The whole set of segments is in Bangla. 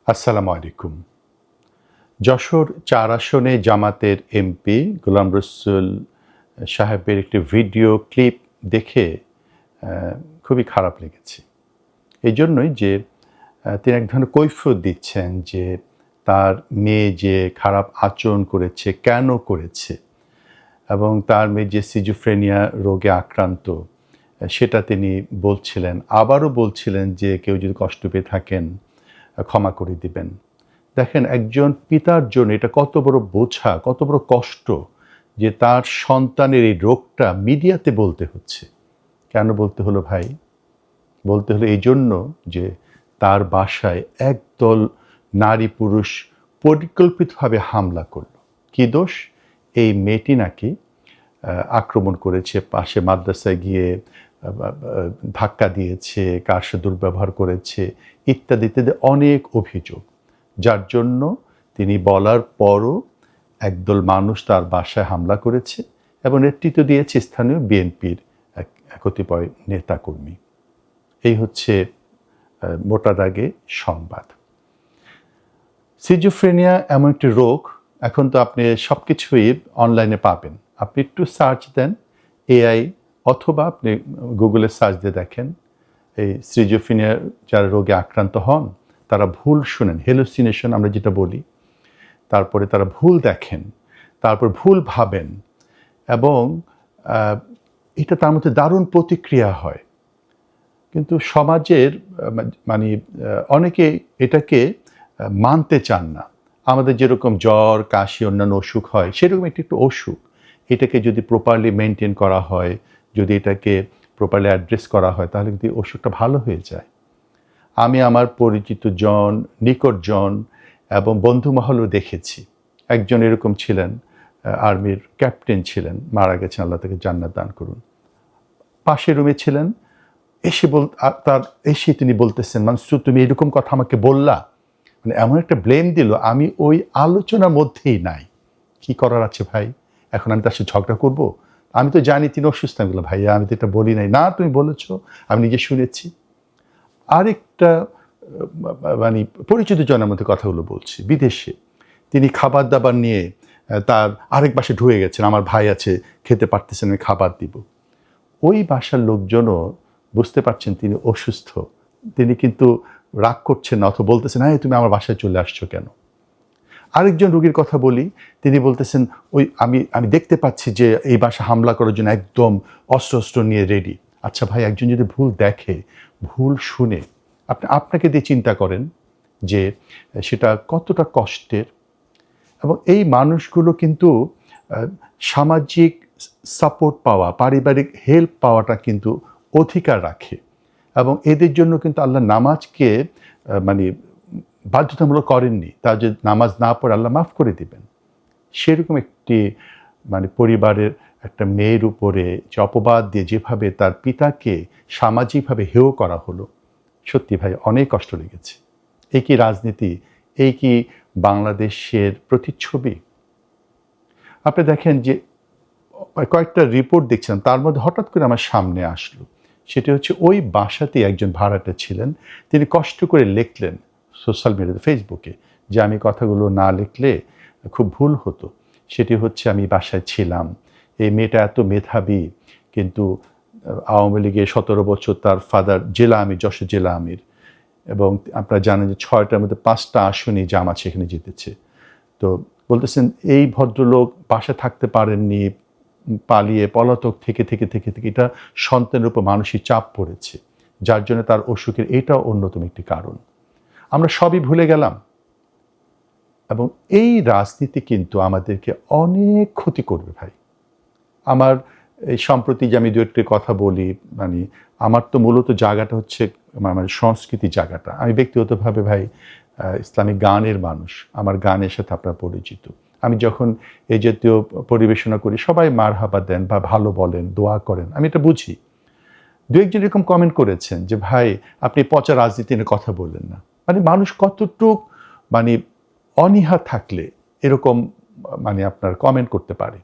আসসালামু আলাইকুম। যশোর ৪ আসনে জামাতের এমপি গোলাম রসুল সাহেবের একটি ভিডিও ক্লিপ দেখে আ খুবই খারাপ লেগেছে। এইজন্যই যে তিনি এক ধরনের কৈফিয়ত দিচ্ছেন যে তার মেয়ে যে খারাপ আচরণ করেছে, কেন করেছে? এবং তার মেয়ে যে সিজোফ্রেনিয়া রোগে আক্রান্ত সেটা তিনি বলছিলেন। আবারও বলছিলেন যে কেউ যদি কষ্ট পেয়ে থাকেন ক্ষমা করে দিবেন। দেখেন একজন পিতার জন্য এটা কত বড় বোঝা, কত বড় কষ্ট যে তার সন্তানের এই রোগটা মিডিয়াতে বলতে হচ্ছে। কেন বলতে হলো ভাই? বলতে হলো এইজন্য যে তার বাসায় একদল নারী পুরুষ পরিকল্পিতভাবে হামলা করল। কি দোষ? এই মেয়েটি নাকি আক্রমণ করেছে, পাশে মাদ্রাসায় গিয়ে বা ধাক্কা দিয়েছে, কার সাথে দুর্ব্যবহার করেছে ইত্যাদি, ইত্যাদি অনেক অভিযোগ। যার জন্য তিনি বলার পরও একদল মানুষ তার বাসায় হামলা করেছে এবং নেতৃত্ব দিয়েছে স্থানীয় বিএনপির কতিপয় নেতাকর্মী। এই হচ্ছে মোটা দাগে সংবাদ। সিজোফ্রেনিয়া এমন একটি রোগ, এখন তো আপনি সব কিছুই অনলাইনে পাবেন। আপনি একটু সার্চ দেন এআই অথবা আপনি গুগলে সার্চ দিয়ে দেখেন এই সিজোফ্রেনিয়া যারা রোগে আক্রান্ত হন তারা ভুল শুনেন, হ্যালুসিনেশন আমরা যেটা বলি, তারপরে তারা ভুল দেখেন, তারপর ভুল ভাবেন এবং এটা তার মধ্যে দারুণ প্রতিক্রিয়া হয়। কিন্তু সমাজের মানে অনেকে এটাকে মানতে চান না। আমাদের যেরকম জ্বর, কাশি, অন্যান্য অসুখ হয় সেরকম একটু অসুখ। এটাকে যদি প্রপারলি মেনটেন করা হয়, যদি এটাকে প্রপারলি অ্যাড্রেস করা হয় তাহলে কিন্তু অসুখটা ভালো হয়ে যায়। আমি আমার পরিচিত জন, নিকটজন এবং বন্ধু মহলেও দেখেছি। একজন এরকম ছিলেন, আর্মির ক্যাপ্টেন ছিলেন, মারা গেছেন, আল্লাহ তাকে জান্নাত দান করুন। পাশের রুমে ছিলেন, এসে তিনি বলতেছেন, "মানসুর তুমি এরকম কথা আমাকে বললা?" মানে এমন একটা ব্লেম দিল, আমি ওই আলোচনার মধ্যেই নাই। কি করার আছে ভাই? এখন আমি তার সাথে ঝগড়া করব? আমি তো জানি তিনি অসুস্থ। আমি বললাম, "ভাইয়া আমি তো এটা বলি নাই।" "না তুমি বলেছ, আমি নিজে শুনেছি।" আরেকটা মানে পরিচিত জনের মধ্যে কথাগুলো বলছি, বিদেশে। তিনি খাবার-দাবার নিয়ে তার আরেক বাসায় ঢুকে গেছেন। আমার ভাই আছে, খেতে পারতেছেন, আমি খাবার দিব। ওই বাসার লোকজনও বুঝতে পারছেন তিনি অসুস্থ। তিনি কিন্তু রাগ করছেন না অথবা বলতেছেন, "এই তুমি আমার বাসায় চলে আসছো কেন?" আরেকজন রোগীর কথা বলি, তিনি বলতেছেন, আমি দেখতে পাচ্ছি যে এই বাসায় হামলা করার জন্য একদম অস্ত্র নিয়ে রেডি।" আচ্ছা ভাই, একজন যদি ভুল দেখে, ভুল শুনে, আপনাকে দিয়ে চিন্তা করেন যে সেটা কতটা কষ্টের। এবং এই মানুষগুলো কিন্তু আ সামাজিক সাপোর্ট পাওয়া, পারিবারিক হেল্প পাওয়াটা কিন্তু অধিকার রাখে। এবং এদের জন্য কিন্তু আল্লাহ নামাজকে মানে বাধ্যতামূলক করেননি। তারা যদি নামাজ না পড়ে আল্লাহ মাফ করে দিবেন। সেরকম একটি মানে পরিবারের একটা মেয়ের উপরে যে অপবাদ দিয়ে যেভাবে তার পিতাকে সামাজিকভাবে হেয় করা হলো, সত্যি ভাই অনেক কষ্ট লেগেছে। এই কি রাজনীতি? এই কি বাংলাদেশের প্রতিচ্ছবি? আপনি দেখেন যে কয়েকটা রিপোর্ট দেখছিলাম, তার মধ্যে হঠাৎ করে আমার সামনে আসলো। সেটি হচ্ছে ওই বাসাতেই একজন ভাড়াটে ছিলেন। তিনি কষ্ট করে লিখলেন সোশ্যাল মিডিয়াতে, ফেসবুকে, যে আমি কথাগুলো না লিখলে খুব ভুল হতো। সেটি হচ্ছে, আমি বাসায় ছিলাম। এই মেয়েটা এত মেধাবী, কিন্তু আওয়ামী লীগে ১৭ বছর তার ফাদার জেলা আমির, যশোর জেলা আমির, এবং আপনারা জানেন যে ৬টার মধ্যে ৫টা আসনই জামাত সেখানে জিতেছে। তো বলতেছেন এই ভদ্রলোক বাসায় থাকতে পারেননি, পালিয়ে পলাতক থেকে এটা সন্তানের উপর মানসিক চাপ পড়েছে। যার জন্য তার অসুখের এটাও অন্যতম একটি কারণ। আমরা সবই ভুলে গেলাম এবং এই রাজনীতি কিন্তু আমাদেরকে অনেক ক্ষতি করবে ভাই। আমার এই সম্প্রতি যে আমি ২-১টি কথা বলি, মানে আমার তো মূলত জায়গাটা হচ্ছে মানে সংস্কৃতি জায়গাটা। আমি ব্যক্তিগতভাবে ভাই ইসলামিক গানের মানুষ। আমার গানের সাথে আপনারা পরিচিত। আমি যখন এই জাতীয় পরিবেশনা করি সবাই মারহাবা দেন বা ভালো বলেন, দোয়া করেন। আমি এটা বুঝি। ২-১ জন এরকম কমেন্ট করেছেন যে, "ভাই আপনি পচা রাজনীতি নিয়ে কথা বললেন না।" মানে মানুষ কতটুক মানে অনীহা থাকলে এরকম মানে আপনার কমেন্ট করতে পারে।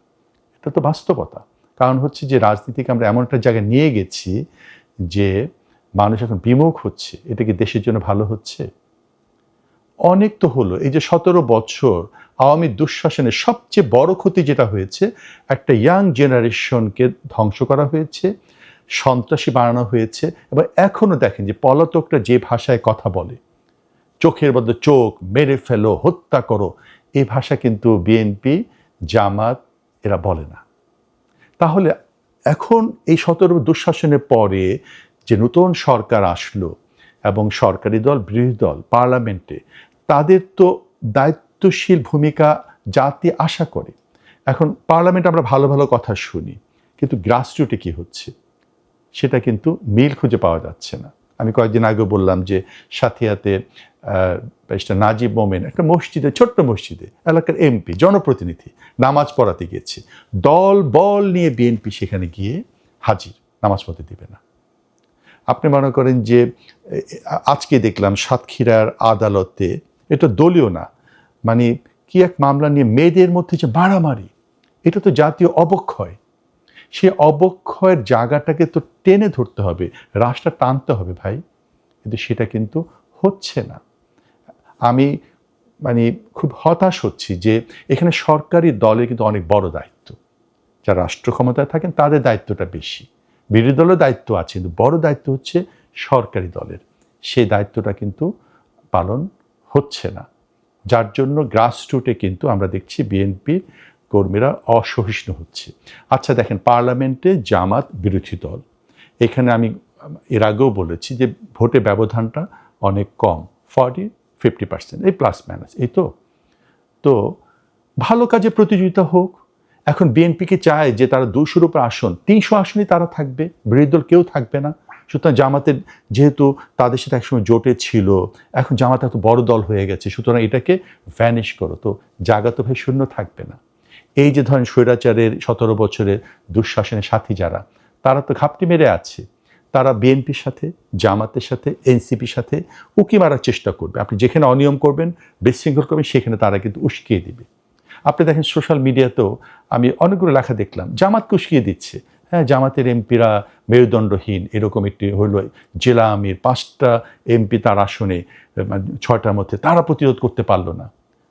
এটা তো বাস্তবতা। কারণ হচ্ছে যে রাজনীতিকে আমরা এমন একটা জায়গায় নিয়ে গেছি যে মানুষ এখন বিমুখ হচ্ছে। এটা কি দেশের জন্য ভালো হচ্ছে? অনেক তো হলো। এই যে 17 বছর আওয়ামী দুঃশাসনের সবচেয়ে বড় ক্ষতি যেটা হয়েছে, একটা ইয়াং জেনারেশনকে ধ্বংস করা হয়েছে, সন্ত্রাসী বানানো হয়েছে। এবং এখনও দেখেন যে পলাতকরা যে ভাষায় কথা বলে, চোখের বদলে চোখ, মেরে ফেলো, হত্যা করো, এই ভাষা কিন্তু বিএনপি, জামাত এরা বলে না। তাহলে এখন এই 17 দুঃশাসনের পরে যে নতুন সরকার আসলো এবং সরকারি দল, বিরোধী দল পার্লামেন্টে, তাদের তো দায়িত্বশীল ভূমিকা জাতি আশা করে। এখন পার্লামেন্টে আমরা ভালো ভালো কথা শুনি, কিন্তু গ্রাসরুটে কি হচ্ছে সেটা কিন্তু মিল খুঁজে পাওয়া যাচ্ছে না। আমি কয়েকদিন আগে বললাম যে সাথিয়াতে ব্যারিস্টার নাজিব মোমেন একটা মসজিদে, ছোট্ট মসজিদে, এলাকার এমপি, জনপ্রতিনিধি, নামাজ পড়াতে গিয়েছে। দল বল নিয়ে বিএনপি সেখানে গিয়ে হাজির, নামাজ পড়তে দিবে না। আপনি মনে করেন যে আজকে দেখলাম সাতক্ষীরার আদালতে, এটা দলীয় না, মানে কি এক মামলা নিয়ে মেয়েদের মধ্যে যে মারামারি, এটা তো জাতীয় অবক্ষয়। সে অবক্ষয়ের জায়গাটাকে তো টেনে ধরতে হবে, রাশটা টানতে হবে ভাই, কিন্তু সেটা কিন্তু হচ্ছে না। আমি মানে খুব হতাশ হচ্ছি যে এখানে সরকারি দলের কিন্তু অনেক বড় দায়িত্ব। যারা রাষ্ট্র ক্ষমতায় থাকেন তাদের দায়িত্বটা বেশি, বিরোধী দলের দায়িত্ব আছে, কিন্তু বড় দায়িত্ব হচ্ছে সরকারি দলের। সেই দায়িত্বটা কিন্তু পালন হচ্ছে না, যার জন্য গ্রাসরুটে কিন্তু আমরা দেখছি বিএনপির কর্মীরা অসহিষ্ণু হচ্ছে। আচ্ছা দেখেন, পার্লামেন্টে জামাত বিরোধী দল, এখানে আমি এর আগেও বলেছি যে ভোটে ব্যবধানটা অনেক কম, 40-50%, এই প্লাস মাইনাস, এই তো ভালো কাজে প্রতিযোগিতা হোক। এখন বিএনপিকে চায় যে তারা 200-র উপর আসন, 300 আসনই তারা থাকবে, বিরোধী দল কেউ থাকবে না। সুতরাং জামাতের, যেহেতু তাদের সাথে একসময় জোটে ছিল, এখন জামাত এত বড় দল হয়ে গেছে, সুতরাং এটাকে ভ্যানিশ করো, তো জায়গা তো ভাই শূন্য থাকবে না। এই যে ধরেন স্বৈরাচারের 17 বছরের দুঃশাসনের সাথী যারা, তারা তো ঘাপটি মেরে আছে, তারা বিএনপির সাথে, জামাতের সাথে, এনসিপির সাথে উকি মারার চেষ্টা করবে। আপনি যেখানে অনিয়ম করবেন, বিশৃঙ্খল করবেন, সেখানে তারা কিন্তু উস্কিয়ে দিবে। আপনি দেখেন সোশ্যাল মিডিয়াতেও আমি অনেকগুলো লেখা দেখলাম, জামাতকে উস্কিয়ে দিচ্ছে। হ্যাঁ, জামাতের এমপিরা মেরুদণ্ডহীন, এরকম একটি হইল জেলা আমির, 5টা এমপি তার আসনে, 6টার মধ্যে তারা প্রতিরোধ করতে পারলো না।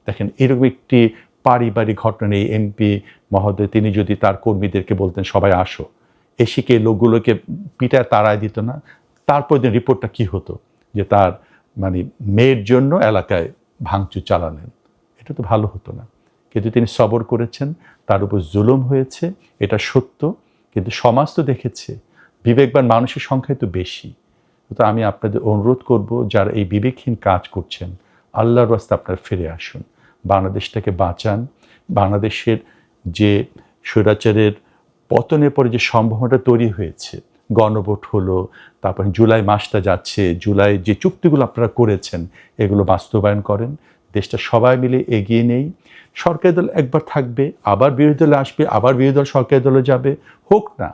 দেখেন, এরকম একটি পারিবারিক ঘটনা, এই এমপি মহোদয় তিনি যদি তার কর্মীদেরকে বলতেন সবাই আসো, এসে কে লোকগুলোকে পিটায় তাড়ায় দিত না, তারপর দিন রিপোর্টটা কি হতো যে তার মানে মেয়ের জন্য এলাকায় ভাঙচুর চালালেন, এটা তো ভালো হতো না। কিন্তু তিনি সবর করেছেন, তার উপর জুলুম হয়েছে, এটা সত্য, কিন্তু সমাজ তো দেখেছে বিবেকবান মানুষের সংখ্যাই তো বেশি। তো আমি আপনাদের অনুরোধ করব, যারা এই বিবেকহীন কাজ করছেন, আল্লাহর রাস্তায় আপনারা ফিরে আসুন, বাংলাদেশটাকে বাঁচান। বাংলাদেশের যে স্বৈরাচারের পতনের পরে যে সম্ভাবনাটা তৈরি হয়েছে, গণভোট হলো, তারপর জুলাই মাসটা যাচ্ছে, জুলাই যে চুক্তিগুলো আপনারা করেছেন এগুলো বাস্তবায়ন করেন, দেশটা সবাই মিলে এগিয়ে নেই। সরকারি দল একবার থাকবে, আবার বিরোধী দলে আসবে, আবার বিরোধী দল সরকারি দলে যাবে, হোক না,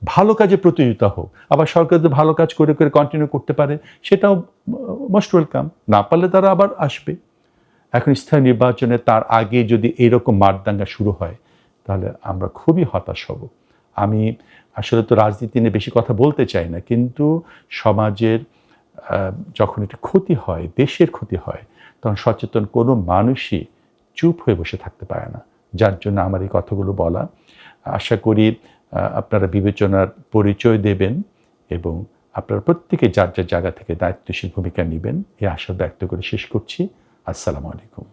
ভালো কাজে প্রতিযোগিতা হোক। আবার সরকার যদি ভালো কাজ করে করে কন্টিনিউ করতে পারে, সেটাও মোস্ট ওয়েলকাম, না পারলে তারা আবার আসবে। এখন স্থায়ী নির্বাচনে তার আগে যদি এইরকম মারদাঙ্গা শুরু হয়, তাহলে আমরা খুবই হতাশ হব। আমি আসলে তো রাজনীতি নিয়ে বেশি কথা বলতে চাই না, কিন্তু সমাজের যখন এটা ক্ষতি হয়, দেশের ক্ষতি হয়, তখন সচেতন কোনো মানুষই চুপ হয়ে বসে থাকতে পারে না। যার জন্য আমার এই কথাগুলো বলা। আশা করি আপনারা বিবেচনার পরিচয় দেবেন এবং আপনারা প্রত্যেকে যার যার জায়গা থেকে দায়িত্বশীল ভূমিকা নেবেন, এই আশা ব্যক্ত করে শেষ করছি। আসসালামু আলাইকুম।